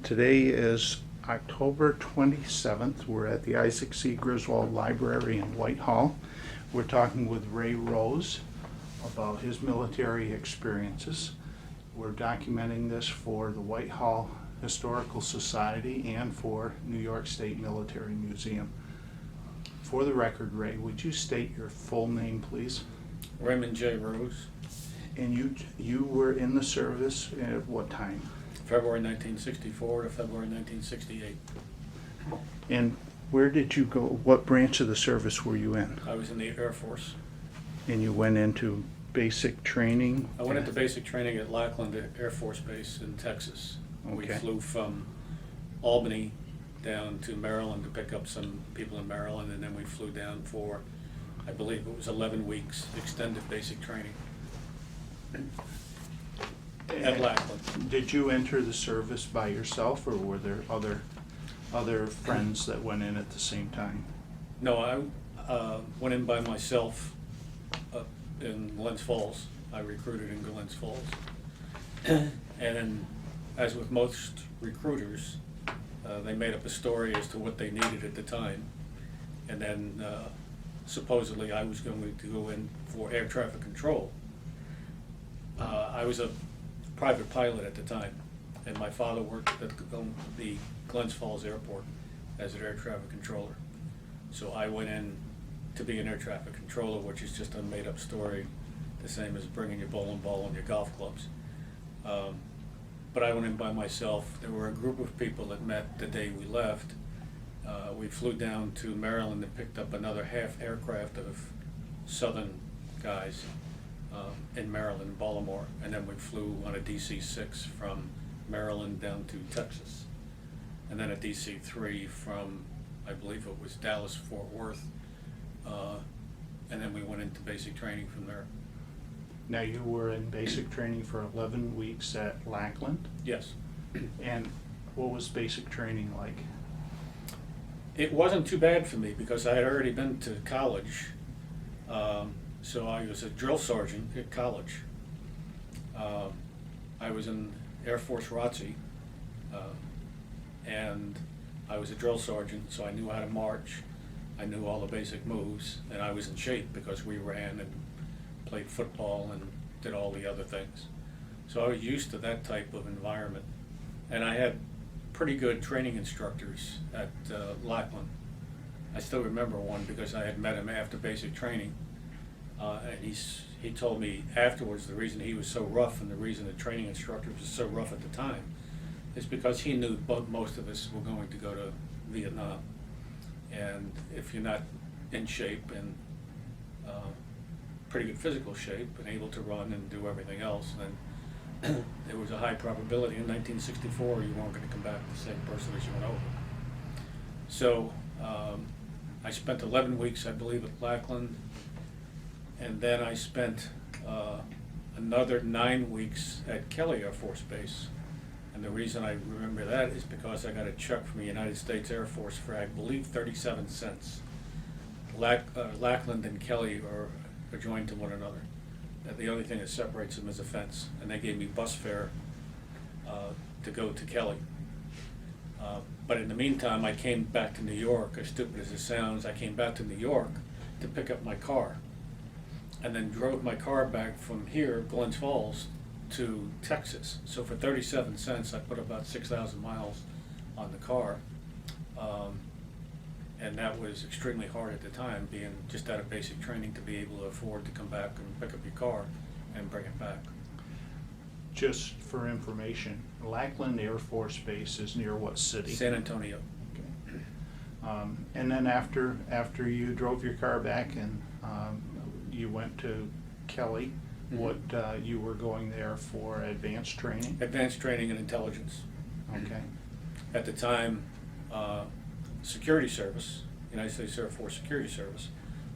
Today is October 27th. We're at the Isaac C. Griswold Library in Whitehall. We're talking with Ray Rose about his military experiences. We're documenting this for the Whitehall Historical Society and for New York State Military Museum. For the record, Ray, would you state your full name, please? Raymond J. Rose. And you were in the service at what time? February 1964 to February 1968. And where did you go? What branch of the service were you in? I was in the Air Force. And you went into basic training? I went into basic training at Lackland Air Force Base in Texas. We Okay. flew from Albany down to Maryland to pick up some people in Maryland, and then we flew down for, I believe it was 11 weeks, extended basic training at Lackland. Did you enter the service by yourself, or were there other friends that went in at the same time? No, I went in by myself in Glens Falls. I recruited in Glens Falls. And then, as with most recruiters, they made up a story as to what they needed at the time. And then supposedly I was going to go in for air traffic control. I was a private pilot at the time, and my father worked at the Glens Falls Airport as an air traffic controller. So I went in to be an air traffic controller, which is just a made-up story, the same as bringing your bowling ball and your golf clubs. But I went in by myself. There were a group of people that met the day we left. We flew down to Maryland and picked up another half aircraft of Southern guys in Maryland, Baltimore, and then we flew on a DC-6 from Maryland down to Texas, and then a DC-3 from, I believe it was Dallas, Fort Worth, and then we went into basic training from there. Now, you were in basic training for 11 weeks at Lackland, Yes. and what was basic training like? It wasn't too bad for me because I had already been to college. So I was a drill sergeant at college. I was in Air Force ROTC, and I was a drill sergeant, so I knew how to march. I knew all the basic moves, and I was in shape because we ran and played football and did all the other things. So I was used to that type of environment. And I had pretty good training instructors at Lackland. I still remember one because I had met him after basic training. And he told me afterwards the reason he was so rough and the reason the training instructor was so rough at the time is because he knew most of us were going to go to Vietnam. And if you're not in shape and pretty good physical shape and able to run and do everything else, then there was a high probability in 1964 you weren't going to come back the same person as you went over. So I spent 11 weeks, I believe, at Lackland. And then I spent another 9 weeks at Kelly Air Force Base. And the reason I remember that is because I got a check from the United States Air Force for, I believe, 37 cents. Lackland and Kelly are joined to one another. The only thing that separates them is a fence. And they gave me bus fare to go to Kelly. But in the meantime, I came back to New York. As stupid as it sounds, I came back to New York to pick up my car. And then drove my car back from here, Glens Falls, to Texas. So for 37 cents, I put about 6,000 miles on the car. And that was extremely hard at the time, being just out of basic training, to be able to afford to come back and pick up your car and bring it back. Just for information, Lackland Air Force Base is near what city? San Antonio. Okay. And then after you drove your car back and you went to Kelly, what you were going there for advanced training? Advanced training and intelligence. Okay. At the time, Security Service, United States Air Force Security Service,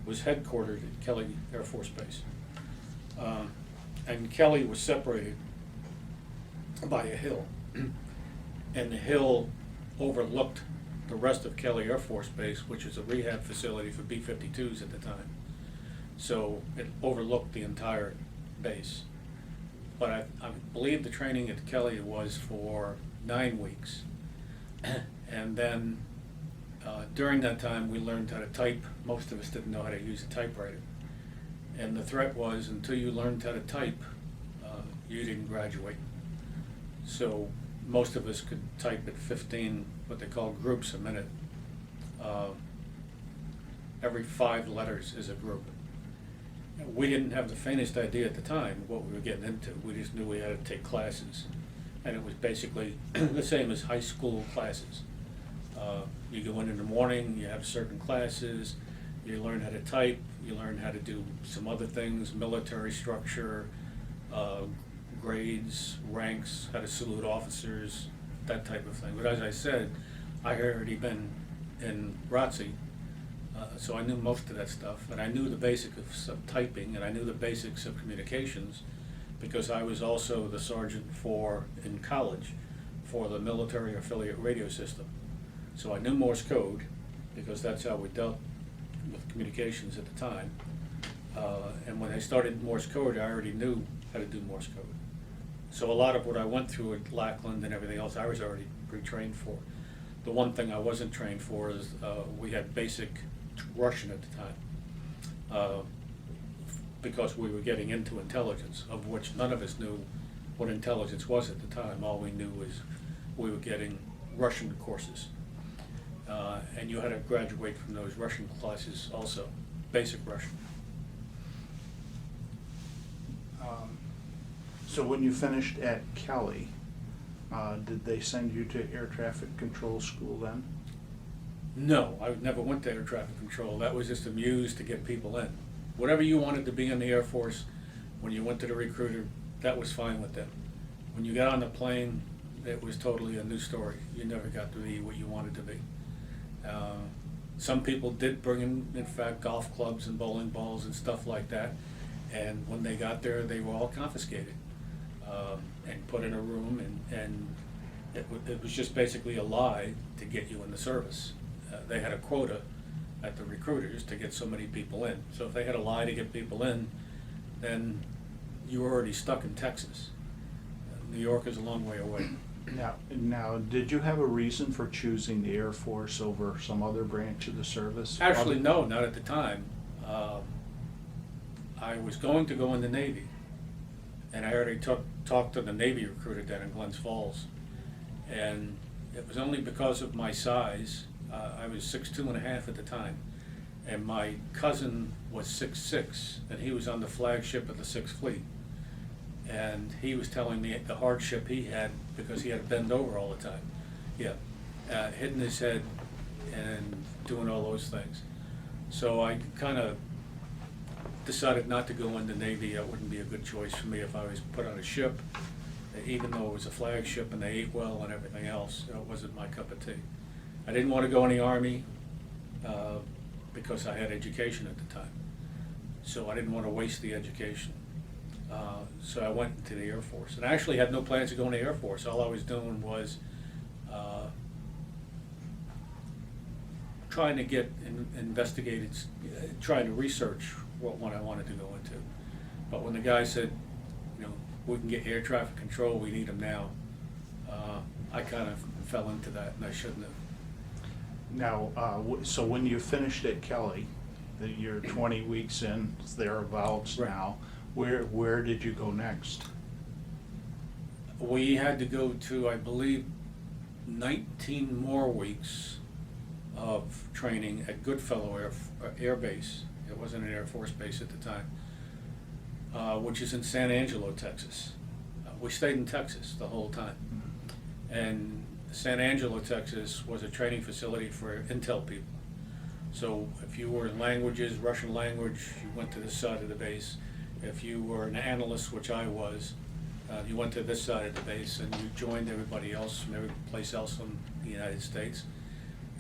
was headquartered at Kelly Air Force Base. And Kelly was separated by a hill. And the hill overlooked the rest of Kelly Air Force Base, which was a rehab facility for B-52s at the time. So it overlooked the entire base. But I believe the training at Kelly was for 9 weeks. And then during that time, we learned how to type. Most of us didn't know how to use a typewriter. And the threat was, until you learned how to type, you didn't graduate. So most of us could type at 15, what they call groups a minute. Every 5 letters is a group. We didn't have the faintest idea at the time what we were getting into. We just knew we had to take classes. And it was basically the same as high school classes. You go in the morning, you have certain classes, you learn how to type, you learn how to do some other things, military structure, grades, ranks, how to salute officers, that type of thing. But as I said, I had already been in ROTC, so I knew most of that stuff, and I knew the basics of typing, and I knew the basics of communications, because I was also the sergeant in college for the military affiliate radio system. So I knew Morse code, because that's how we dealt with communications at the time. And when I started Morse code, I already knew how to do Morse code. So a lot of what I went through at Lackland and everything else, I was already pre-trained for. The one thing I wasn't trained for is we had basic Russian at the time, because we were getting into intelligence, of which none of us knew what intelligence was at the time. All we knew was we were getting Russian courses. And you had to graduate from those Russian classes also, basic Russian. So when you finished at Kelly, did they send you to air traffic control school then? No, I never went to air traffic control. That was just a muse to get people in. Whatever you wanted to be in the Air Force, when you went to the recruiter, that was fine with them. When you got on the plane, it was totally a new story. You never got to be what you wanted to be. Some people did bring in fact, golf clubs and bowling balls and stuff like that. And when they got there, they were all confiscated and put in a room, and it was just basically a lie to get you in the service. They had a quota at the recruiters to get so many people in. So if they had a lie to get people in, then you were already stuck in Texas. New York is a long way away. Now, did you have a reason for choosing the Air Force over some other branch of the service? Actually, no, not at the time. I was going to go in the Navy, and I already talked to the Navy recruiter down in Glens Falls, and it was only because of my size. I was 6'2.5" at the time, and my cousin was 6'6", and he was on the flagship of the 6th Fleet. And he was telling me the hardship he had because he had to bend over all the time. Yeah, hitting his head and doing all those things. So I kind of decided not to go in the Navy. That wouldn't be a good choice for me if I was put on a ship, even though it was a flagship and they ate well and everything else. It wasn't my cup of tea. I didn't want to go in the Army because I had education at the time. So I didn't want to waste the education. So I went into the Air Force, and I actually had no plans to go in the Air Force. All I was doing was trying to get investigated, trying to research what one I wanted to go into. But when the guy said, you know, we can get air traffic control, we need them now, I kind of fell into that, and I shouldn't have. Now, so when you finished at Kelly, you're 20 weeks in, thereabouts Right. now, where did you go next? We had to go to, I believe, 19 more weeks of training at Goodfellow Air Base. It wasn't an Air Force base at the time, which is in San Angelo, Texas. We stayed in Texas the whole time. And San Angelo, Texas was a training facility for intel people. So if you were in languages, Russian language, you went to this side of the base. If you were an analyst, which I was, you went to this side of the base, and you joined everybody else from every place else in the United States.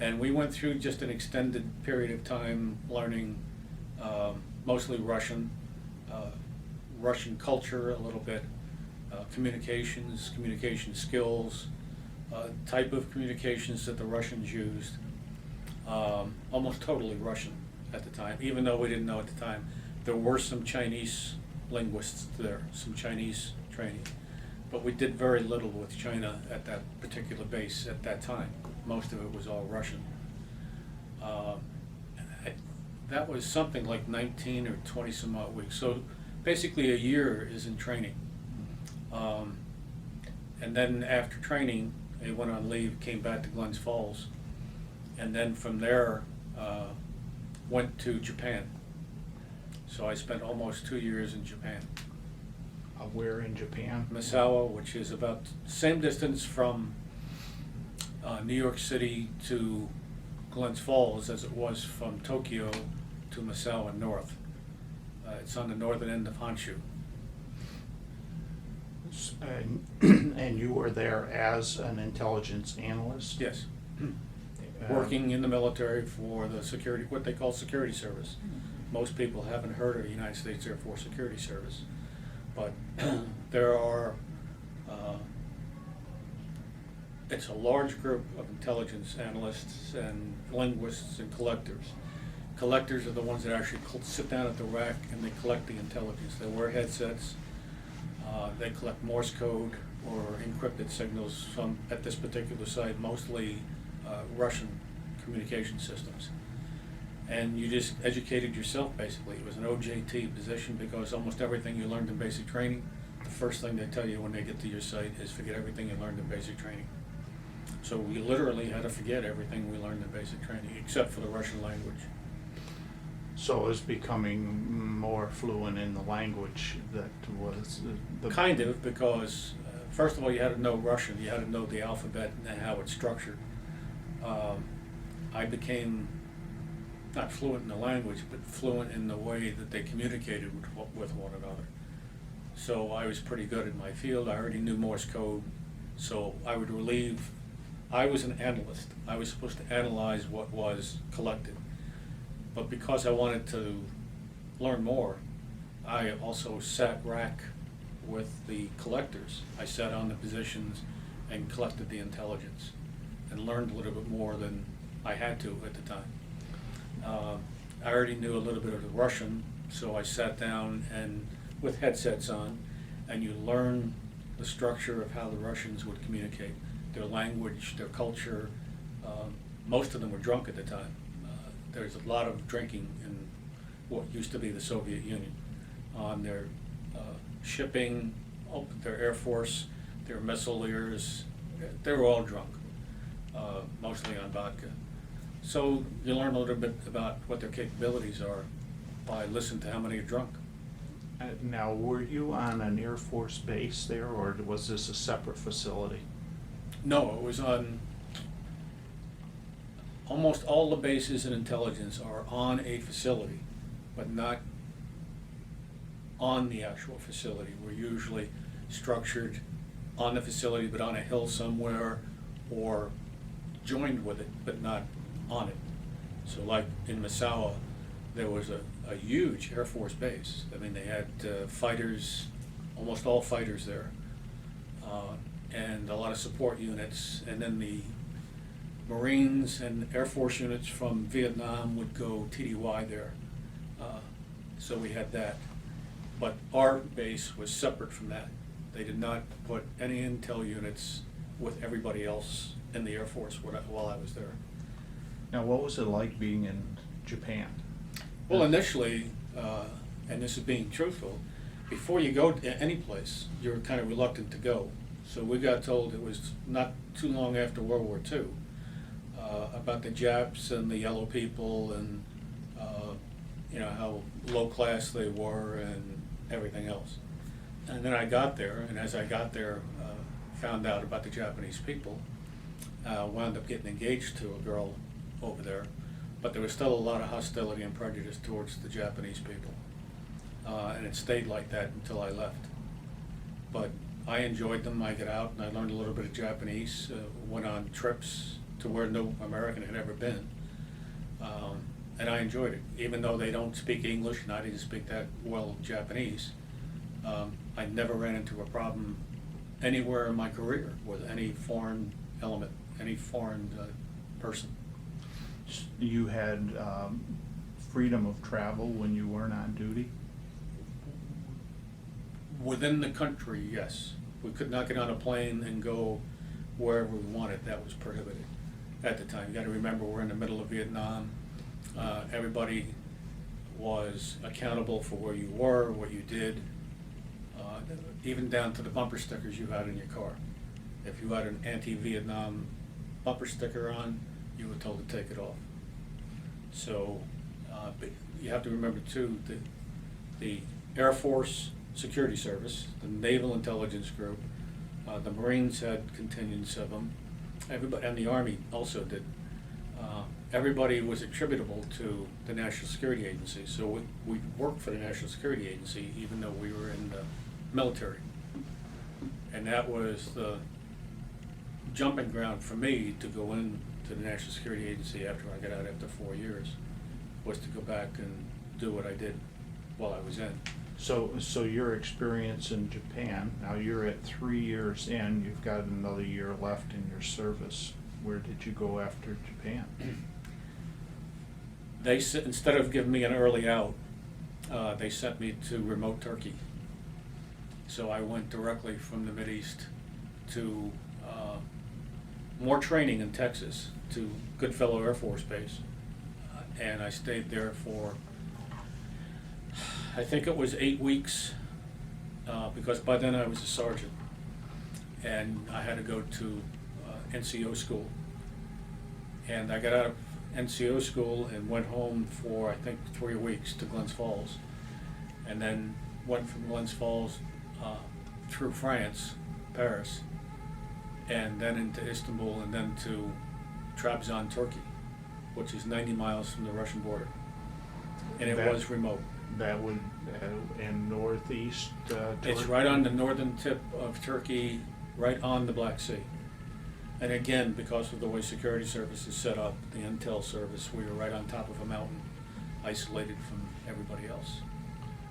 And we went through just an extended period of time learning mostly Russian, Russian culture a little bit, communications, communication skills, type of communications that the Russians used, almost totally Russian at the time, even though we didn't know at the time. There were some Chinese linguists there, some Chinese training, but we did very little with China at that particular base at that time. Most of it was all Russian. That was something like 19 or 20 some odd weeks. So basically a year is in training. And then after training, they went on leave, came back to Glens Falls, and then from there went to Japan. So I spent almost 2 years in Japan. Where in Japan? Misawa, which is about the same distance from New York City to Glens Falls as it was from Tokyo to Misawa north. It's on the northern end of Honshu. And you were there as an intelligence analyst? Yes. Working in the military for the security, what they call security service. Most people haven't heard of the United States Air Force Security Service, but there are, it's a large group of intelligence analysts and linguists and collectors. Collectors are the ones that actually sit down at the rack and they collect the intelligence. They wear headsets, they collect Morse code or encrypted signals from, at this particular site, mostly Russian communication systems. And you just educated yourself, basically. It was an OJT position because almost everything you learned in basic training, the first thing they tell you when they get to your site is forget everything you learned in basic training. So we literally had to forget everything we learned in basic training, except for the Russian language. So it was becoming more fluent in the language that was the... Kind of, because first of all, you had to know Russian. You had to know the alphabet and how it's structured. I became not fluent in the language, but fluent in the way that they communicated with one another. So I was pretty good in my field. I already knew Morse code, so I would relieve. I was an analyst. I was supposed to analyze what was collected. But because I wanted to learn more, I also sat rack with the collectors. I sat on the positions and collected the intelligence and learned a little bit more than I had to at the time. I already knew a little bit of the Russian, so I sat down and with headsets on, and you learn the structure of how the Russians would communicate, their language, their culture. Most of them were drunk at the time. There's a lot of drinking in what used to be the Soviet Union. On their shipping, their Air Force, their missileers, they were all drunk, mostly on vodka. So you learn a little bit about what their capabilities are by listening to how many are drunk. Now, were you on an Air Force base there, or was this a separate facility? No, it was on, almost all the bases in intelligence are on a facility, but not on the actual facility. We're usually structured on the facility, but on a hill somewhere, or joined with it, but not on it. So like in Misawa, there was a huge Air Force base. I mean, they had fighters, almost all fighters there, and a lot of support units, and then the Marines and Air Force units from Vietnam would go TDY there. So we had that. But our base was separate from that. They did not put any intel units with everybody else in the Air Force while I was there. Now, what was it like being in Japan? Well, initially, and this is being truthful, before you go to any place, you're kind of reluctant to go. So we got told, it was not too long after World War II, about the Japs and the yellow people and you know, how low class they were and everything else. And then I got there, and as I got there, found out about the Japanese people, wound up getting engaged to a girl over there, but there was still a lot of hostility and prejudice towards the Japanese people. And it stayed like that until I left. But I enjoyed them. I got out and I learned a little bit of Japanese, went on trips to where no American had ever been. And I enjoyed it. Even though they don't speak English and I didn't speak that well Japanese, I never ran into a problem anywhere in my career with any foreign element, any foreign person. You had freedom of travel when you weren't on duty? Within the country, yes. We could not get on a plane and go wherever we wanted. That was prohibited at the time. You gotta remember, we're in the middle of Vietnam. Everybody was accountable for where you were, what you did, even down to the bumper stickers you had in your car. If you had an anti-Vietnam bumper sticker on, you were told to take it off. So, but you have to remember too, the Air Force Security Service, the Naval Intelligence Group, the Marines had contingents of them, everybody, and the Army also did. Everybody was attributable to the National Security Agency, so we worked for the National Security Agency even though we were in the military. And that was the jumping ground for me to go into the National Security Agency after I got out after 4 years, was to go back and do what I did while I was in. So your experience in Japan, now you're at 3 years in, you've got another year left in your service. Where did you go after Japan? They instead of giving me an early out, they sent me to remote Turkey. So I went directly from the Mideast to more training in Texas, to Goodfellow Air Force Base. And I stayed there for, I think it was 8 weeks, because by then I was a sergeant. And I had to go to NCO school. And I got out of NCO school and went home for, I think, 3 weeks to Glens Falls. And then went from Glens Falls through France, Paris, and then into Istanbul, and then to Trabzon, Turkey, which is 90 miles from the Russian border. And it was remote. That would, in northeast Turkey? It's right on the northern tip of Turkey, right on the Black Sea. And again, because of the way security service is set up, the intel service, we were right on top of a mountain, isolated from everybody else.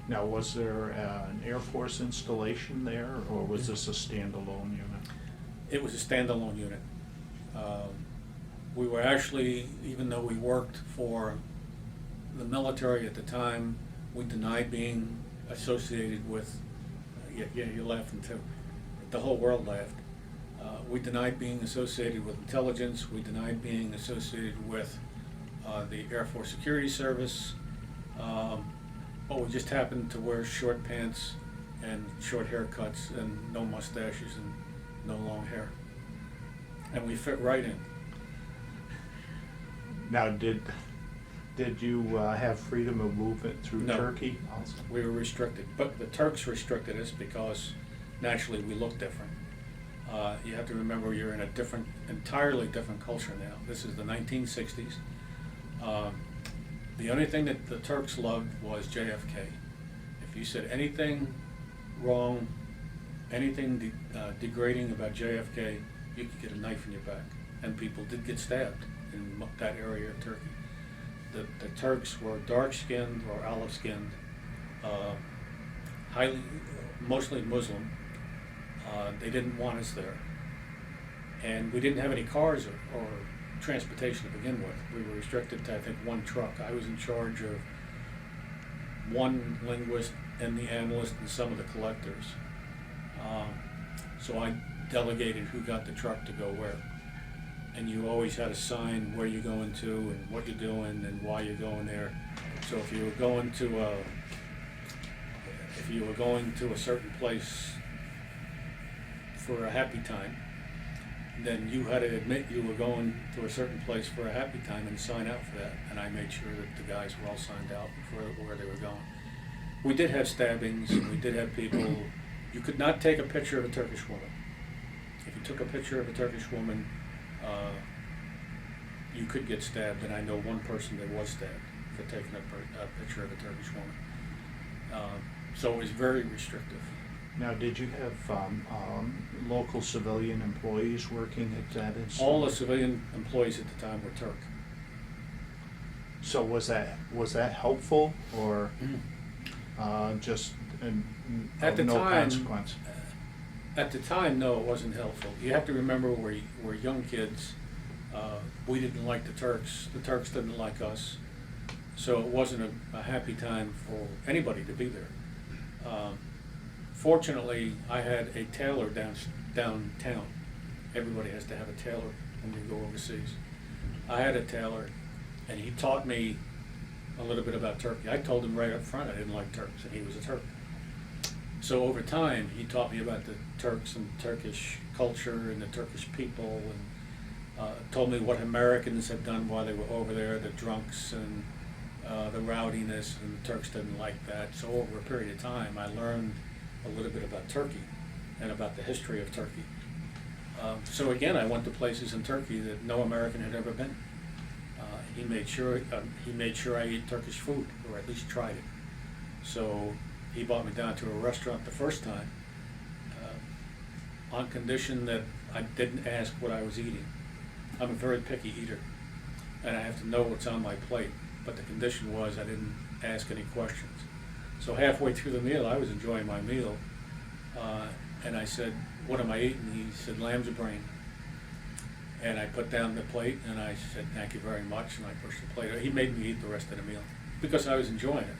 Now, was there an Air Force installation there, or was this a standalone unit? It was a standalone unit. We were actually, even though we worked for the military at the time, we denied being associated with, yeah, you're laughing too. The whole world laughed. We denied being associated with intelligence. We denied being associated with the Air Force Security Service. But we just happened to wear short pants and short haircuts and no mustaches and no long hair. And we fit right in. Now, did you have freedom of movement through No. Turkey also? We were restricted, but the Turks restricted us because naturally we look different. You have to remember, you're in a different, entirely different culture now. This is the 1960s. The only thing that the Turks loved was JFK. If you said anything wrong, anything degrading about JFK, you could get a knife in your back. And people did get stabbed in that area of Turkey. The Turks were dark-skinned or olive-skinned, mostly Muslim. They didn't want us there. And we didn't have any cars or transportation to begin with. We were restricted to, I think, one truck. I was in charge of one linguist and the analyst and some of the collectors. So I delegated who got the truck to go where. And you always had a sign where you're going to and what you're doing and why you're going there. So if you were going to a certain place for a happy time, then you had to admit you were going to a certain place for a happy time and sign out for that. And I made sure that the guys were all signed out for where they were going. We did have stabbings, and we did have people. You could not take a picture of a Turkish woman. If you took a picture of a Turkish woman, you could get stabbed, and I know one person that was stabbed for taking a picture of a Turkish woman. So it was very restrictive. Now, did you have local civilian employees working at that institute? All the civilian employees at the time were Turk. So was that helpful, or just At the no time, consequence? At the time, no, it wasn't helpful. You have to remember, we're young kids. We didn't like the Turks. The Turks didn't like us. So it wasn't a happy time for anybody to be there. Fortunately, I had a tailor downtown. Everybody has to have a tailor when you go overseas. I had a tailor, and he taught me a little bit about Turkey. I told him right up front I didn't like Turks, and he was a Turk. So over time, he taught me about the Turks and Turkish culture and the Turkish people, and told me what Americans had done while they were over there, the drunks and the rowdiness, and the Turks didn't like that. So over a period of time, I learned a little bit about Turkey and about the history of Turkey. So again, I went to places in Turkey that no American had ever been. He made sure I ate Turkish food, or at least tried it. So he brought me down to a restaurant the first time, on condition that I didn't ask what I was eating. I'm a very picky eater, and I have to know what's on my plate, but the condition was I didn't ask any questions. So halfway through the meal, I was enjoying my meal, and I said, "What am I eating?" He said, "Lamb's brain." And I put down the plate, and I said, "Thank you very much," and I pushed the plate. He made me eat the rest of the meal because I was enjoying it.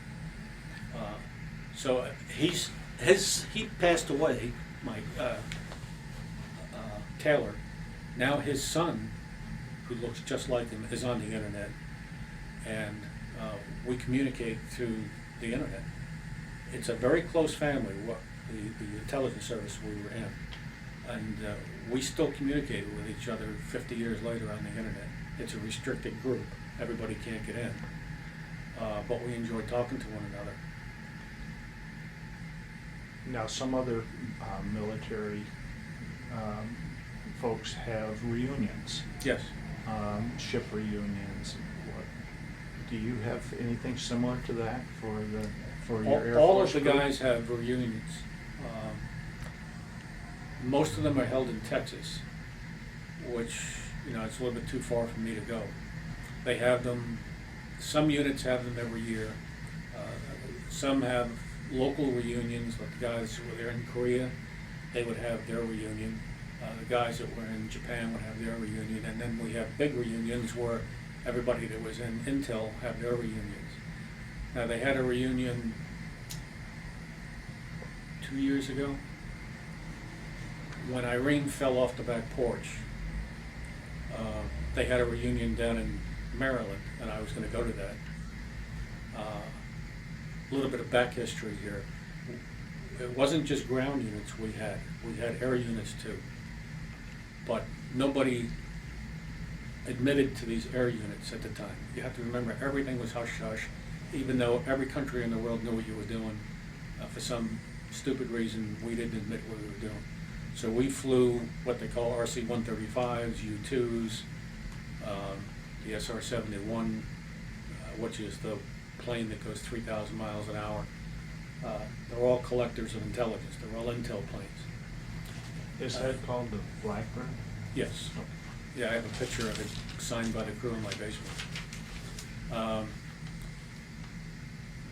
So he passed away, my tailor. Now his son, who looks just like him, is on the internet, and we communicate through the internet. It's a very close family, the intelligence service we were in, and we still communicate with each other 50 years later on the internet. It's a restricted group. Everybody can't get in, but we enjoy talking to one another. Now, some other military folks have reunions, Yes. ship reunions. Do you have anything similar to that for your Air All Force of the group? guys have reunions. Most of them are held in Texas, which, it's a little bit too far for me to go. They have them, some units have them every year. Some have local reunions, like the guys who were there in Korea, they would have their reunion. The guys that were in Japan would have their reunion, and then we have big reunions where everybody that was in Intel have their reunions. Now, they had a reunion 2 years ago. When Irene fell off the back porch, they had a reunion down in Maryland, and I was going to go to that. A little bit of back history here. It wasn't just ground units we had air units too. But nobody admitted to these air units at the time. You have to remember, everything was hush-hush, even though every country in the world knew what you were doing. For some stupid reason, we didn't admit what we were doing. So we flew what they call RC-135s, U-2s, the SR-71, which is the plane that goes 3,000 miles an hour. They're all collectors of intelligence. They're all intel planes. Is that called the Blackbird? Yes. Yeah, I have a picture of it signed by the crew in my basement.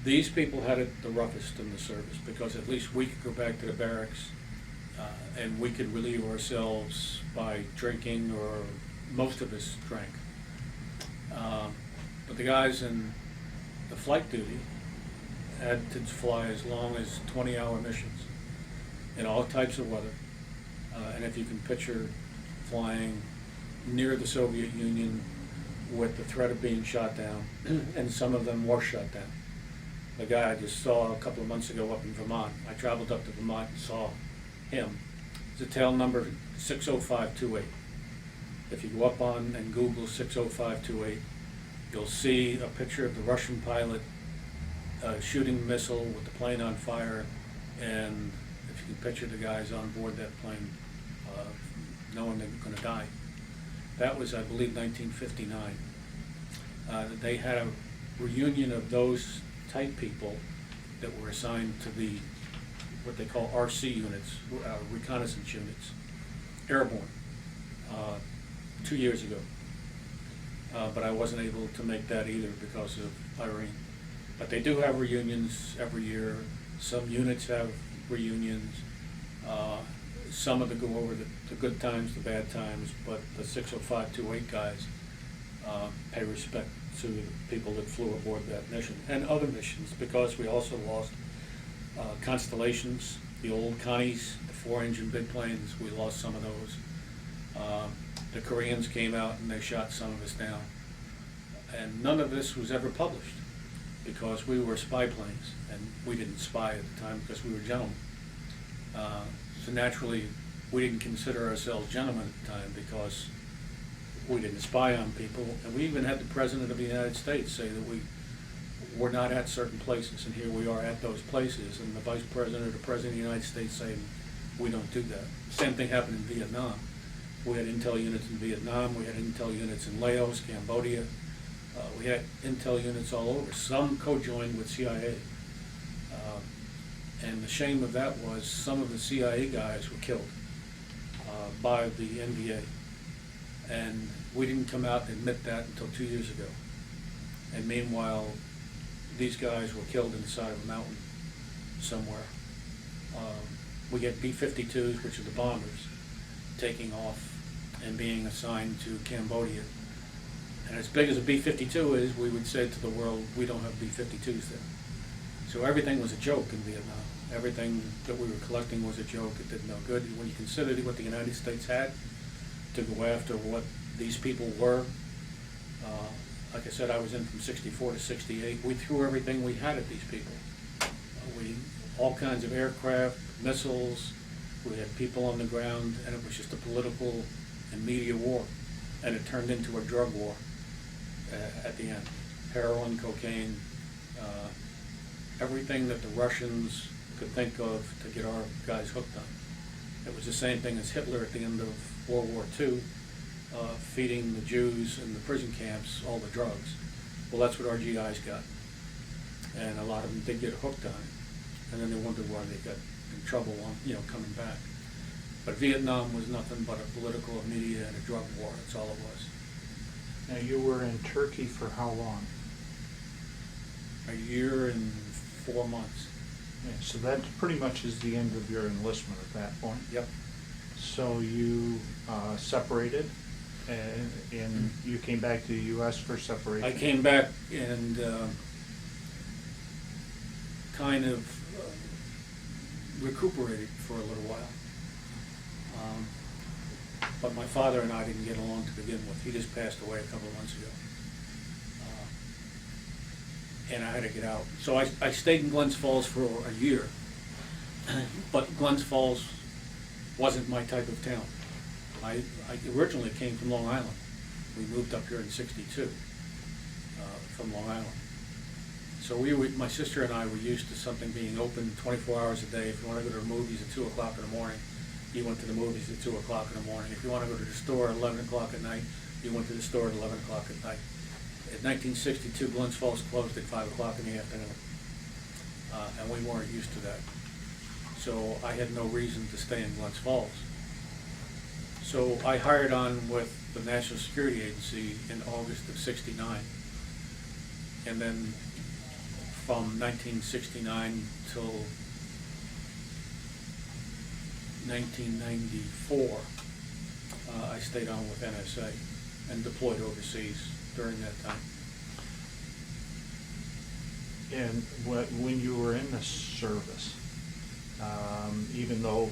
These people had it the roughest in the service because at least we could go back to the barracks and we could relieve ourselves by drinking, or most of us drank. But the guys in the flight duty had to fly as long as 20-hour missions in all types of weather. And if you can picture flying near the Soviet Union with the threat of being shot down, and some of them were shot down. The guy I just saw a couple of months ago up in Vermont, I traveled up to Vermont and saw him. It's a tail number 60528. If you go up on and Google 60528, you'll see a picture of the Russian pilot shooting a missile with the plane on fire, and if you can picture the guys on board that plane knowing they were going to die. That was, I believe, 1959. They had a reunion of those type people that were assigned to the what they call RC units, reconnaissance units, airborne, 2 years ago. But I wasn't able to make that either because of Irene. But they do have reunions every year. Some units have reunions. Some of them go over the good times, the bad times, but the 60528 guys pay respect to the people that flew aboard that mission and other missions, because we also lost constellations The old Connies, the 4-engine biplanes, we lost some of those. The Koreans came out and they shot some of us down. And none of this was ever published because we were spy planes, and we didn't spy at the time because we were gentlemen. So naturally, we didn't consider ourselves gentlemen at the time because we didn't spy on people. And we even had the President of the United States say that we were not at certain places, and here we are at those places, and the Vice President or the President of the United States saying we don't do that. Same thing happened in Vietnam. We had intel units in Vietnam, we had intel units in Laos, Cambodia, we had intel units all over, some co-joined with CIA. And the shame of that was some of the CIA guys were killed by the NVA. And we didn't come out and admit that until 2 years ago. And meanwhile, these guys were killed in the side of a mountain somewhere. We get B-52s, which are the bombers, taking off and being assigned to Cambodia. And as big as a B-52 is, we would say to the world, we don't have B-52s there. So everything was a joke in Vietnam. Everything that we were collecting was a joke. It did no good. When you consider what the United States had to go after what these people were, like I said, I was in from 64 to 68. We threw everything we had at these people. All kinds of aircraft, missiles. We had people on the ground, and it was just a political and media war. And it turned into a drug war at the end. Heroin, cocaine, everything that the Russians could think of to get our guys hooked on. It was the same thing as Hitler at the end of World War II, feeding the Jews in the prison camps all the drugs. Well, that's what our GIs got. And a lot of them did get hooked on it. And then they wondered why they got in trouble on, coming back. But Vietnam was nothing but a political, a media, and a drug war. That's all it was. Now, you were in Turkey for how long? A year and 4 months. Yeah, so that pretty much is the end of your enlistment at that point. Yep. So you separated, and you came back to the U.S. for separation? I came back and kind of recuperated for a little while. But my father and I didn't get along to begin with. He just passed away a couple of months ago. And I had to get out. So I stayed in Glens Falls for a year. But Glens Falls wasn't my type of town. I originally came from Long Island. We moved up here in '62 from Long Island. So my sister and I were used to something being open 24 hours a day. If you want to go to the movies at 2 o'clock in the morning, you went to the movies at 2 o'clock in the morning. If you want to go to the store at 11 o'clock at night, you went to the store at 11 o'clock at night. In 1962, Glens Falls closed at 5 o'clock in the afternoon. And we weren't used to that. So I had no reason to stay in Glens Falls. So I hired on with the National Security Agency in August of '69. And then from 1969 till 1994, I stayed on with NSA and deployed overseas during that time. And when you were in the service, even though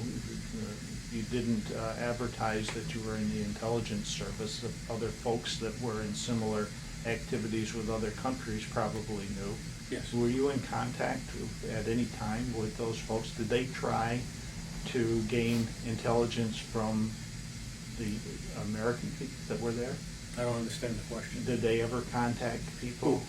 you didn't advertise that you were in the intelligence service, the other folks that were in similar activities with other countries probably knew. Yes. Were you in contact at any time with those folks? Did they try to gain intelligence from the American people that were there? I don't understand the question. Did they ever contact people?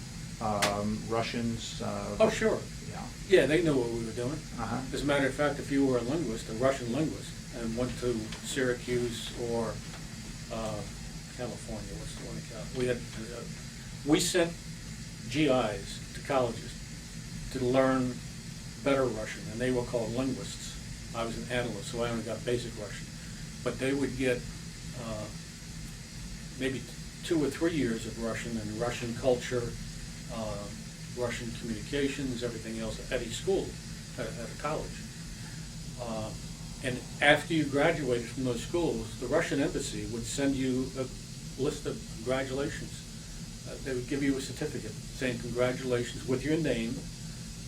Russians? Oh, sure. Yeah. Yeah, they knew what we were doing. Uh-huh. As a matter of fact, if you were a linguist, a Russian linguist, and went to Syracuse or California, what's the one in California? We sent GIs to colleges to learn better Russian, and they were called linguists. I was an analyst, so I only got basic Russian. But they would get maybe 2 or 3 years of Russian and Russian culture, Russian communications, everything else at each school, at a college. And after you graduated from those schools, the Russian embassy would send you a list of congratulations. They would give you a certificate saying congratulations with your name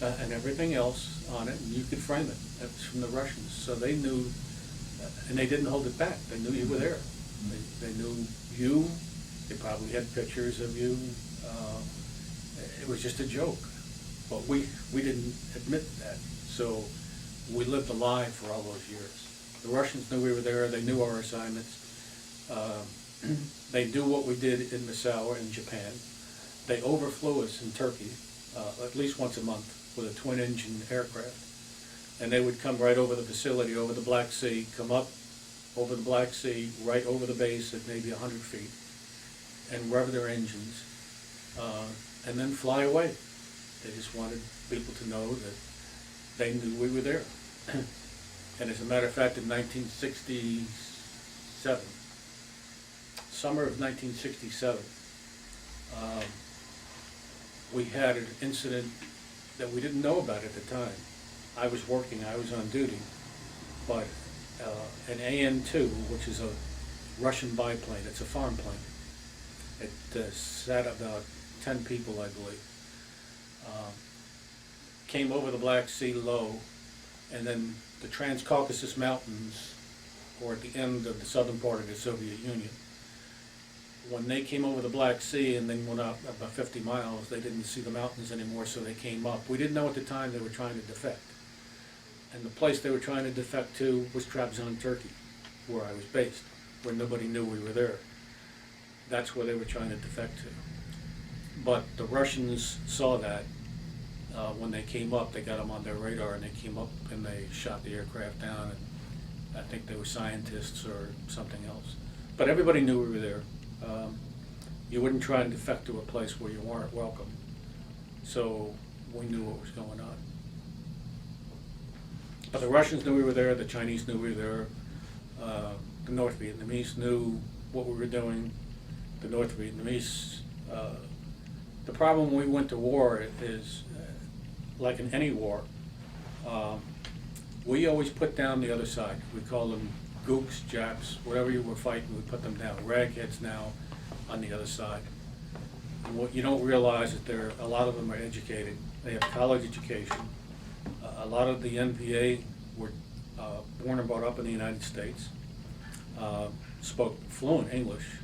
and everything else on it, and you could frame it. It was from the Russians, so they knew, and they didn't hold it back. They knew you were there. They knew you. They probably had pictures of you. It was just a joke, but we didn't admit that. So we lived a lie for all those years. The Russians knew we were there. They knew our assignments. They knew what we did in Naval in Japan. They overflew us in Turkey at least once a month with a twin-engine aircraft. And they would come right over the facility, over the Black Sea, come up over the Black Sea, right over the base at maybe 100 feet, and rev their engines, and then fly away. They just wanted people to know that they knew we were there. And as a matter of fact, in 1967, summer of 1967, we had an incident that we didn't know about at the time. I was working, I was on duty, but an AN-2, which is a Russian biplane, it's a farm plane. It sat about 10 people, I believe. Came over the Black Sea low, and then the Transcaucasus Mountains, or at the end of the southern part of the Soviet Union. When they came over the Black Sea and then went up about 50 miles, they didn't see the mountains anymore, so they came up. We didn't know at the time they were trying to defect. And the place they were trying to defect to was Trabzon, Turkey, where I was based, where nobody knew we were there. That's where they were trying to defect to. But the Russians saw that. When they came up, they got them on their radar, and they came up and they shot the aircraft down, and I think they were scientists or something else. But everybody knew we were there. You wouldn't try and defect to a place where you weren't welcome. So we knew what was going on. But the Russians knew we were there, the Chinese knew we were there, the North Vietnamese knew what we were doing. The North Vietnamese, the problem when we went to war is, like in any war, we always put down the other side. We call them gooks, Japs, whatever you were fighting, we put them down. Ragheads now on the other side. And what you don't realize is a lot of them are educated. They have college education. A lot of the NPA were born and brought up in the United States, spoke fluent English,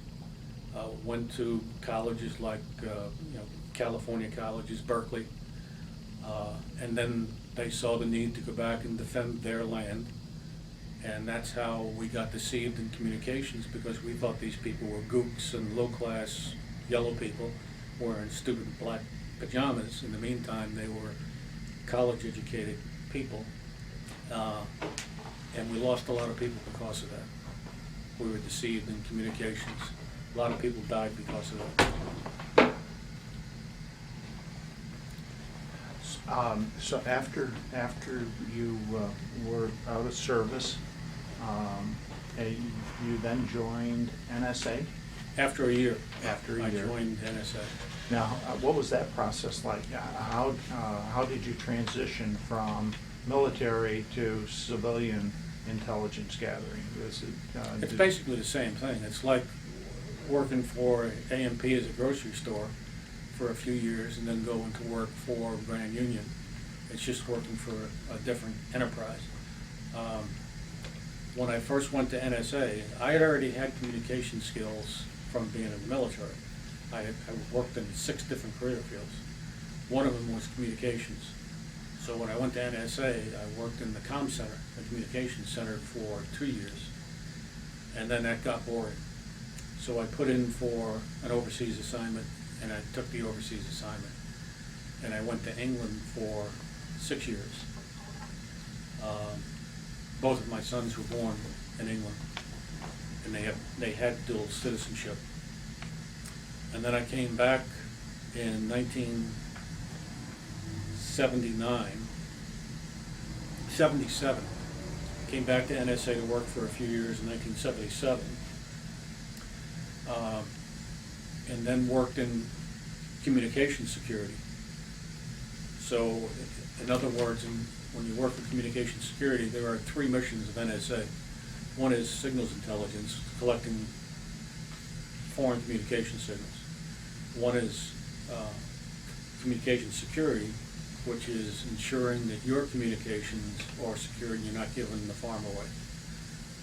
went to colleges like California colleges, Berkeley, and then they saw the need to go back and defend their land. And that's how we got deceived in communications, because we thought these people were gooks and low-class yellow people wearing stupid black pajamas. In the meantime, they were college-educated people, and we lost a lot of people because of that. We were deceived in communications. A lot of people died because of that. So after you were out of service, you then joined NSA? After a year. After a I year. joined NSA. Now, what was that process like? How did you transition from military to civilian intelligence gathering? It's basically the same thing. It's like working for AMP as a grocery store for a few years and then going to work for Grand Union. It's just working for a different enterprise. When I first went to NSA, I had already had communication skills from being in the military. I worked in 6 different career fields. One of them was communications. So when I went to NSA, I worked in the comm center, the communications center, for 2 years. And then that got boring. So I put in for an overseas assignment, and I took the overseas assignment. And I went to England for 6 years. Both of my sons were born in England, and they had dual citizenship. And then I came back in 77. Came back to NSA to work for a few years in 1977. And then worked in communication security. So, in other words, when you work for communication security, there are 3 missions of NSA. One is signals intelligence, collecting foreign communication signals. One is communication security, which is ensuring that your communications are secure and you're not giving the farm away.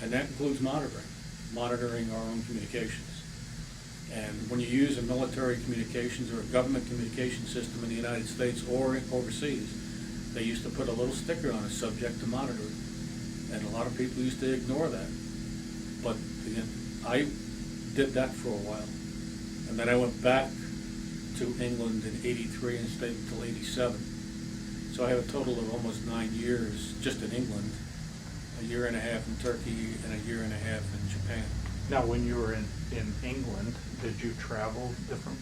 And that includes monitoring our own communications. And when you use a military communications or a government communication system in the United States or overseas, they used to put a little sticker on it, subject to monitoring. And a lot of people used to ignore that. But again, I did that for a while. And then I went back to England in '83 and stayed until '87. So I have a total of almost 9 years just in England, a year and a half in Turkey, and a year and a half in Japan. Now, when you were in England, did you travel different,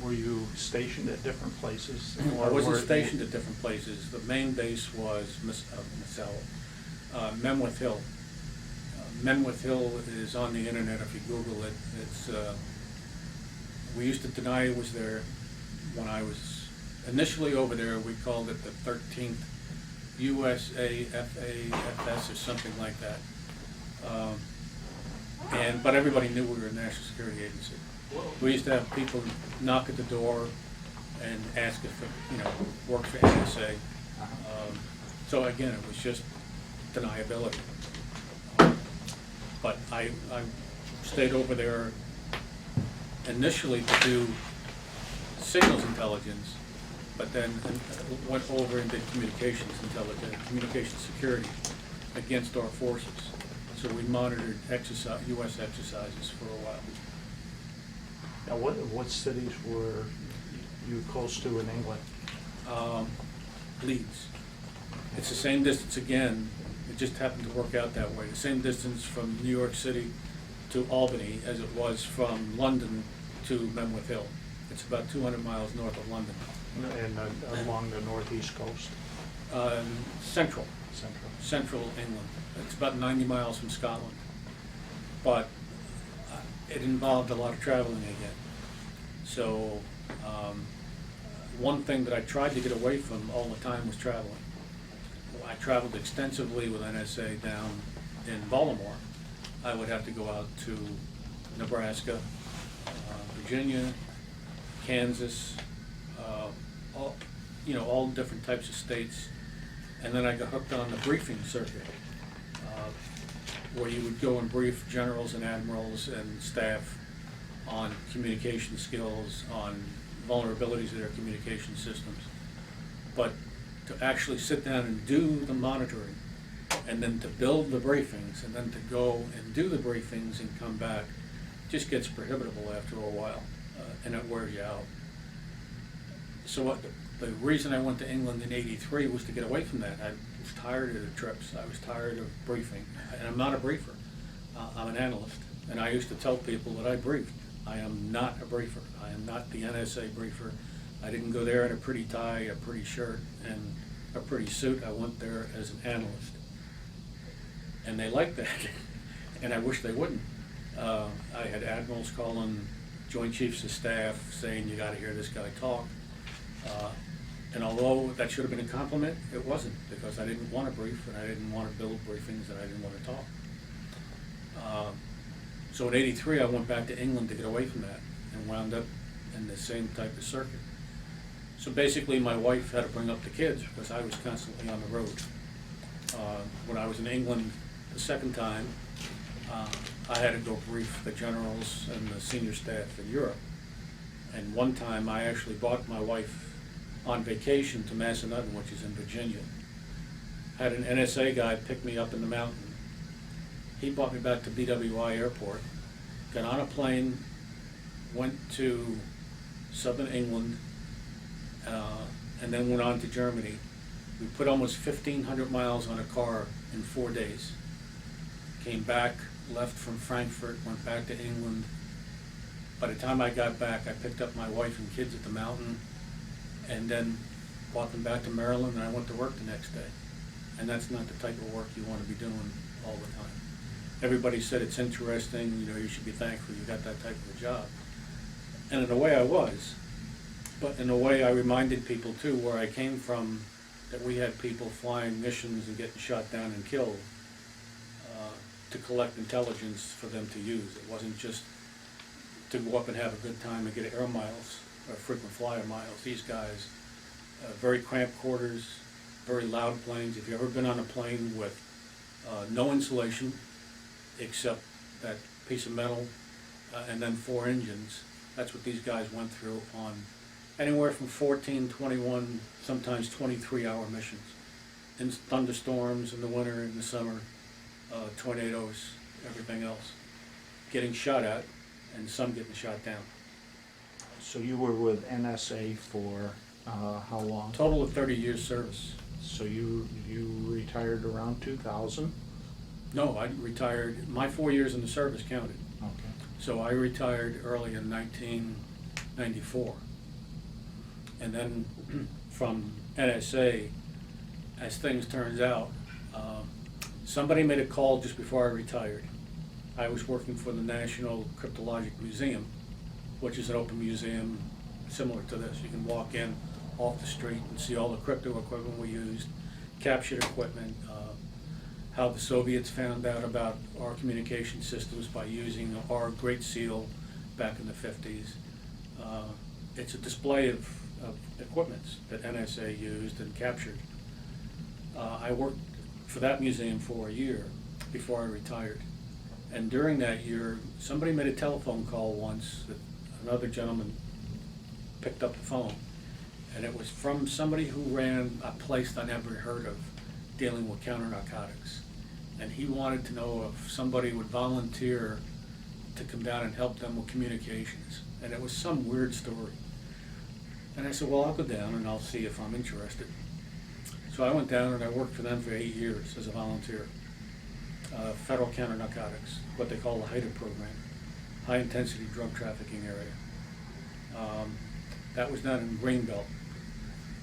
were you stationed at different places? I wasn't stationed at different places. The main base was Menwith Hill. Menwith Hill is on the internet if you Google it. It's, we used to deny it was there. When I was initially over there, we called it the 13th USAFAFS or something like that. But everybody knew we were a national security agency. We used to have people knock at the door and ask if, work for NSA. So again, it was just deniability. But I stayed over there initially to do signals intelligence, but then went over and did communications intelligence, communication security against our forces. So we monitored U.S. exercises for a while. Now, what cities were you close to in England? Leeds. It's the same distance again. It just happened to work out that way. The same distance from New York City to Albany as it was from London to Menwith Hill. It's about 200 miles north of London. And along the northeast coast? Central England. It's about 90 miles from Scotland. But it involved a lot of traveling again. So one thing that I tried to get away from all the time was traveling. I traveled extensively with NSA down in Baltimore. I would have to go out to Nebraska, Virginia, Kansas, all different types of states. And then I got hooked on the briefing circuit, where you would go and brief generals and admirals and staff on communication skills, on vulnerabilities of their communication systems. But to actually sit down and do the monitoring, and then to build the briefings, and then to go and do the briefings and come back, just gets prohibitable after a while, and it wears you out. So the reason I went to England in '83 was to get away from that. I was tired of the trips. I was tired of briefing. And I'm not a briefer. I'm an analyst. And I used to tell people that I briefed. I am not a briefer. I am not the NSA briefer. I didn't go there in a pretty tie, a pretty shirt, and a pretty suit. I went there as an analyst. And they liked that. And I wish they wouldn't. I had admirals calling Joint Chiefs of Staff saying, "You got to hear this guy talk." And although that should have been a compliment, it wasn't, because I didn't want to brief, and I didn't want to build briefings, and I didn't want to talk. So in '83, I went back to England to get away from that, and wound up in the same type of circuit. So basically, my wife had to bring up the kids, because I was constantly on the road. When I was in England the second time, I had to go brief the generals and the senior staff in Europe. And one time, I actually brought my wife on vacation to Massanutten, which is in Virginia. Had an NSA guy pick me up in the mountain. He brought me back to BWI Airport, got on a plane, went to southern England, and then went on to Germany. We put almost 1,500 miles on a car in 4 days. Came back, left from Frankfurt, went back to England. By the time I got back, I picked up my wife and kids at the mountain, and then brought them back to Maryland, and I went to work the next day. And that's not the type of work you want to be doing all the time. Everybody said it's interesting, you should be thankful you got that type of a job. And in a way I was, but in a way I reminded people too where I came from, that we had people flying missions and getting shot down and killed to collect intelligence for them to use. It wasn't just to go up and have a good time and get air miles or frequent flyer miles. These guys very cramped quarters, very loud planes. If you've ever been on a plane with no insulation except that piece of metal and then 4 engines, that's what these guys went through on anywhere from 14, 21, sometimes 23-hour missions. In thunderstorms in the winter, in the summer, tornadoes, everything else. Getting shot at, and some getting shot down. So you were with NSA for how long? Total of 30 years service. So you retired around 2000? No, I retired, my 4 years in the service counted. Okay. So I retired early in 1994. And then from NSA, as things turns out, somebody made a call just before I retired. I was working for the National Cryptologic Museum, which is an open museum similar to this. You can walk in off the street and see all the crypto equipment we used, captured equipment, how the Soviets found out about our communication systems by using our Great Seal back in the 50s. It's a display of equipments that NSA used and captured. I worked for that museum for a year before I retired. And during that year, somebody made a telephone call once that another gentleman picked up the phone. And it was from somebody who ran a place I never heard of dealing with counter narcotics. And he wanted to know if somebody would volunteer to come down and help them with communications. And it was some weird story. And I said, well, I'll go down and I'll see if I'm interested. So I went down and I worked for them for 8 years as a volunteer. Federal counter narcotics, what they call the HIDTA program, high intensity drug trafficking area. That was done in Greenbelt.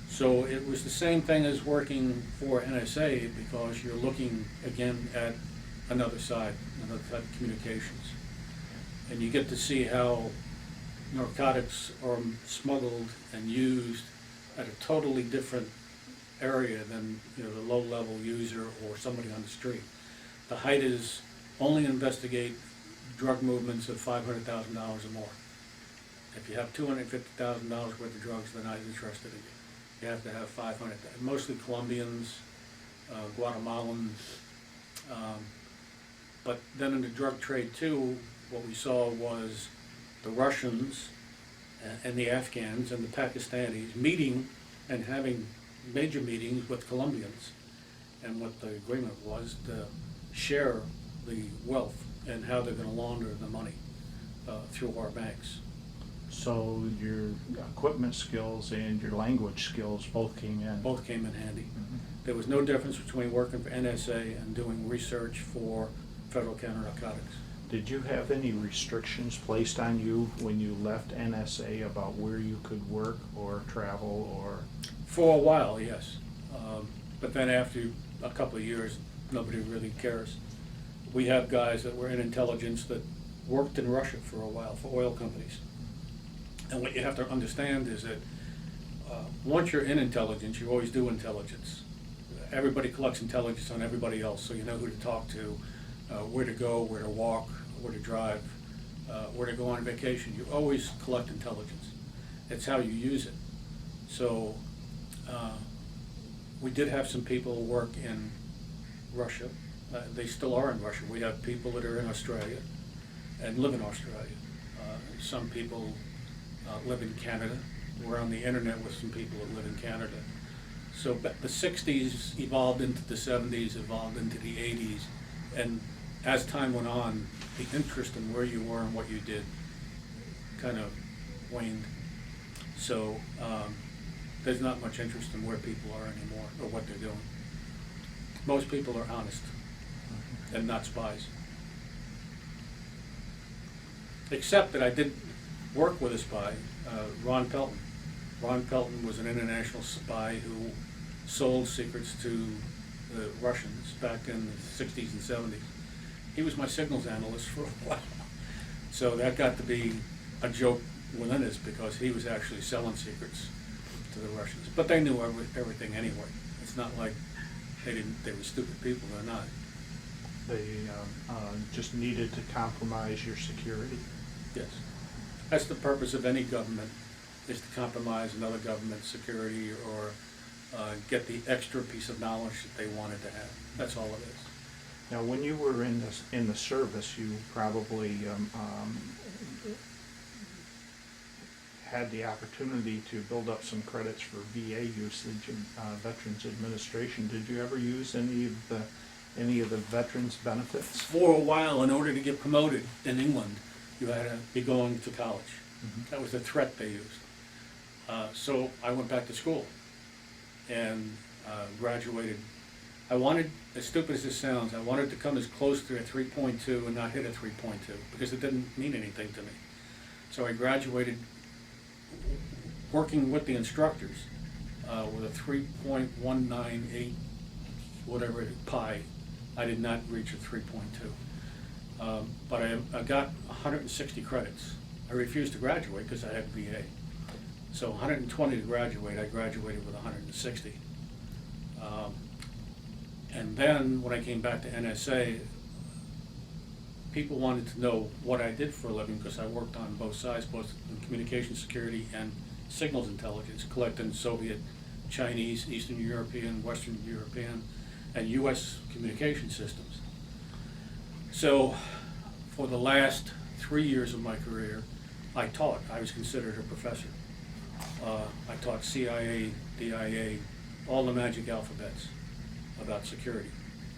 So it was the same thing as working for NSA, because you're looking again at another side, another type of communications. And you get to see how narcotics are smuggled and used at a totally different area than, you know, the low-level user or somebody on the street. The HIDTAs only investigate drug movements of $500,000 or more. If you have $250,000 worth of drugs, they're not interested in you. You have to have 500. Mostly Colombians, Guatemalans. But then in the drug trade too, what we saw was the Russians and the Afghans and the Pakistanis meeting and having major meetings with Colombians. And what the agreement was to share the wealth and how they're going to launder the money through our banks. So your equipment skills and your language skills both came in? Both came in handy. Mm-hmm. There was no difference between working for NSA and doing research for federal counter-narcotics. Did you have any restrictions placed on you when you left NSA about where you could work or travel or? For a while, yes. But then after a couple of years, nobody really cares. We have guys that were in intelligence that worked in Russia for a while for oil companies. And what you have to understand is that once you're in intelligence, you always do intelligence. Everybody collects intelligence on everybody else, so you know who to talk to, where to go, where to walk, where to drive, where to go on vacation. You always collect intelligence. It's how you use it. So we did have some people work in Russia. They still are in Russia. We have people that are in Australia and live in Australia. Some people live in Canada. We're on the internet with some people that live in Canada. So the 60s evolved into the 70s, evolved into the 80s, and as time went on, the interest in where you were and what you did kind of waned. So there's not much interest in where people are anymore or what they're doing. Most people are honest and not spies. Except that I did work with a spy, Ron Felton. Ron Felton was an international spy who sold secrets to the Russians back in the 60s and 70s. He was my signals analyst for a while. So that got to be a joke within us because he was actually selling secrets to the Russians. But they knew everything anyway. It's not like they were stupid people, they're not. They just needed to compromise your security? Yes. That's the purpose of any government is to compromise another government security or get the extra piece of knowledge that they wanted to have. That's all it is. Now, when you were in the service, you probably had the opportunity to build up some credits for VA usage and Veterans Administration. Did you ever use any of the veterans benefits? For a while, in order to get promoted in England, you had to be going to college. Mm-hmm. That was the threat they used. So I went back to school and graduated. I wanted, as stupid as this sounds, I wanted to come as close to a 3.2 and not hit a 3.2 because it didn't mean anything to me. So I graduated working with the instructors with a 3.198, whatever pi. I did not reach a 3.2. But I got 160 credits. I refused to graduate because I had VA. So 120 to graduate, I graduated with 160. And then when I came back to NSA, people wanted to know what I did for a living because I worked on both sides, both in communication security and signals intelligence, collecting Soviet, Chinese, Eastern European, Western European, and U.S. communication systems. So for the last 3 years of my career, I taught. I was considered a professor. I taught CIA, DIA, all the magic alphabets about security.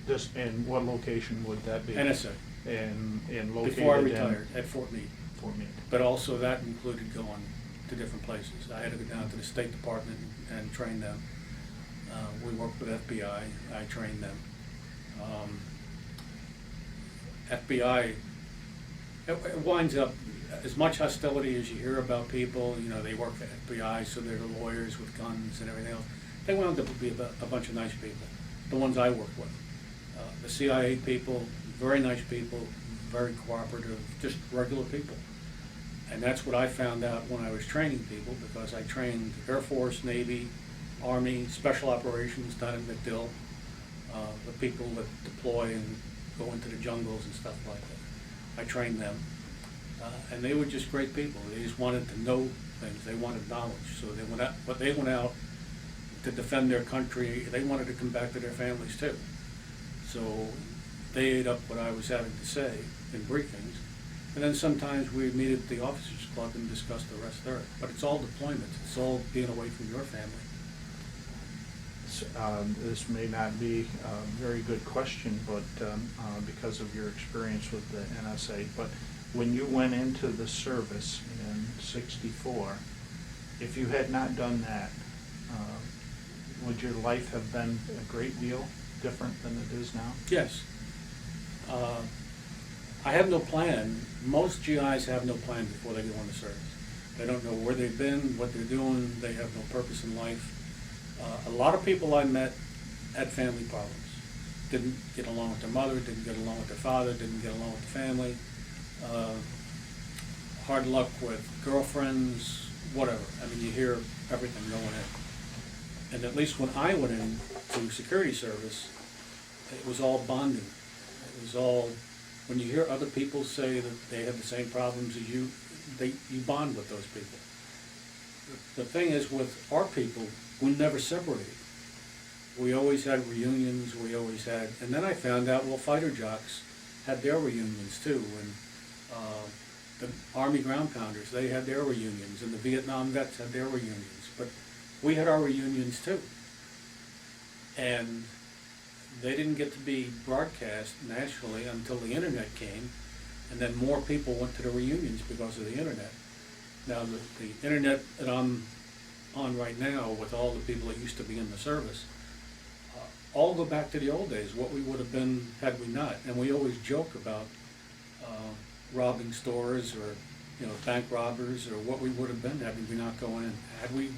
This, and what location would that be? NSA. And located Before I in retired, at Fort Meade. Fort Meade. But also that included going to different places. I had to go down to the State Department and train them. We worked with FBI, I trained them. FBI, it winds up, as much hostility as you hear about people, you know, they work for FBI, so they're lawyers with guns and everything else. They wound up to be a bunch of nice people, the ones I work with. The CIA people, very nice people, very cooperative, just regular people. And that's what I found out when I was training people, because I trained Air Force, Navy, Army, Special Operations down in MacDill, the people that deploy and go into the jungles and stuff like that. I trained them. And they were just great people. They just wanted to know things. They wanted knowledge. So they went out, but they went out to defend their country. They wanted to come back to their families too. So they ate up what I was having to say in briefings. And then sometimes we meet at the officers club and discuss the rest there. But it's all deployments. It's all being away from your family. This may not be a very good question, but because of your experience with the NSA, but when you went into the service in '64, if you had not done that, would your life have been a great deal different than it is now? Yes. I have no plan. Most GIs have no plan before they go into service. They don't know where they've been, what they're doing. They have no purpose in life. A lot of people I met had family problems. Didn't get along with their mother, didn't get along with their father, didn't get along with the family. Hard luck with girlfriends, whatever. I mean, you hear everything going in. And at least when I went into security service, it was all bonding. It was all, when you hear other people say that they have the same problems as you, you bond with those people. The thing is, with our people, we never separated. We always had reunions, we always had, and then I found out, well, fighter jocks had their reunions too, and the Army ground pounders, they had their reunions, and the Vietnam vets had their reunions, but we had our reunions too. And they didn't get to be broadcast nationally until the internet came, and then more people went to the reunions because of the internet. Now, the internet that I'm on right now with all the people that used to be in the service, all go back to the old days, what we would have been had we not. And we always joke about robbing stores or, you know, bank robbers, or what we would have been had we not gone in. Had we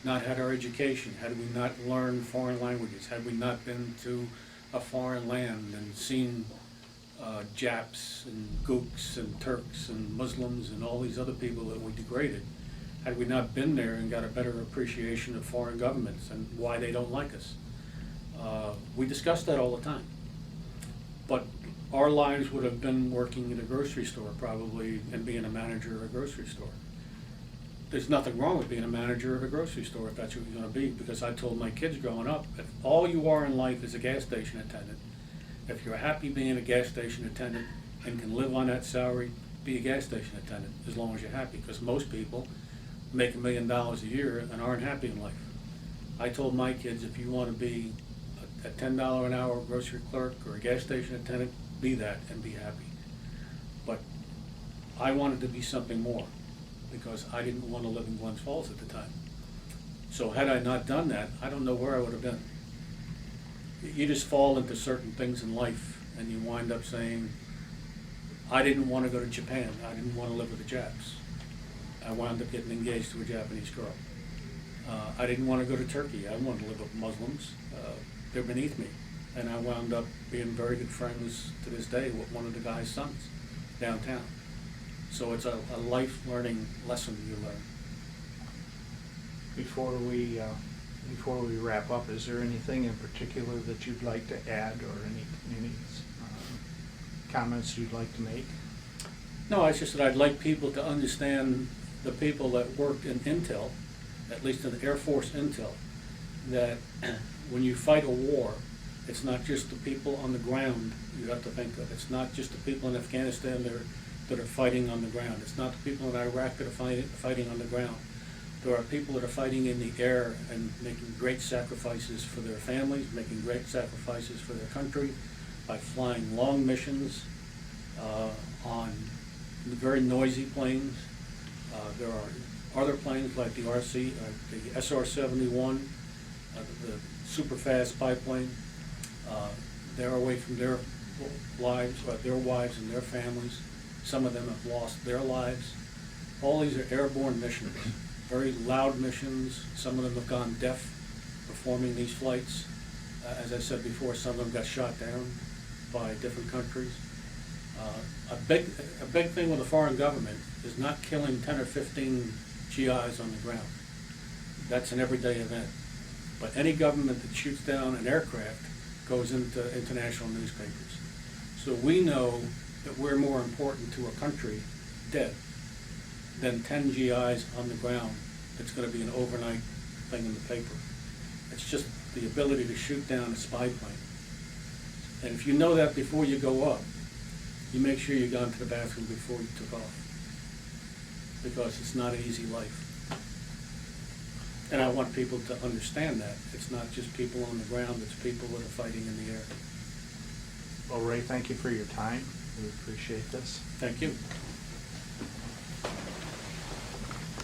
not had our education, had we not learned foreign languages, had we not been to a foreign land and seen Japs and Gooks and Turks and Muslims and all these other people that we degraded, had we not been there and got a better appreciation of foreign governments and why they don't like us. We discuss that all the time. But our lives would have been working in a grocery store probably and being a manager of a grocery store. there's nothing wrong with being a manager of a grocery store if that's what you're gonna be, because I told my kids growing up, if all you are in life is a gas station attendant, if you're happy being a gas station attendant and can live on that salary, be a gas station attendant, as long as you're happy, because most people make $1 million a year and aren't happy in life. I told my kids, if you wanna be a $10 an hour grocery clerk or a gas station attendant, be that and be happy. But I wanted to be something more, because I didn't want to live in Glens Falls at the time. So had I not done that, I don't know where I would have been. You just fall into certain things in life, and you wind up saying, I didn't want to go to Japan, I didn't want to live with the Japs. I wound up getting engaged to a Japanese girl. I didn't want to go to Turkey, I wanted to live with Muslims. They're beneath me. And I wound up being very good friends to this day with one of the guy's sons downtown. So it's a life learning lesson you learn. Before we wrap up, is there anything in particular that you'd like to add, or any comments you'd like to make? No, it's just that I'd like people to understand, the people that worked in Intel, at least in the Air Force Intel, that when you fight a war, it's not just the people on the ground you have to think of. It's not just the people in Afghanistan that are fighting on the ground. It's not the people in Iraq that are fighting on the ground. There are people that are fighting in the air and making great sacrifices for their families, making great sacrifices for their country by flying long missions on very noisy planes. There are other planes like the the SR-71, the super fast biplane. They're away from their lives, their wives and their families. Some of them have lost their lives. All these are airborne missions, very loud missions. Some of them have gone deaf performing these flights. As I said before, some of them got shot down by different countries. A big thing with a foreign government is not killing 10 or 15 GIs on the ground. That's an everyday event. But any government that shoots down an aircraft goes into international newspapers. So we know that we're more important to a country dead than 10 GIs on the ground. It's going to be an overnight thing in the paper. It's just the ability to shoot down a spy plane. And if you know that before you go up, you make sure you got into the bathroom before you took off, because it's not an easy life. And I want people to understand that. It's not just people on the ground, it's people that are fighting in the air. Well, Ray, thank you for your time. We appreciate this. Thank you.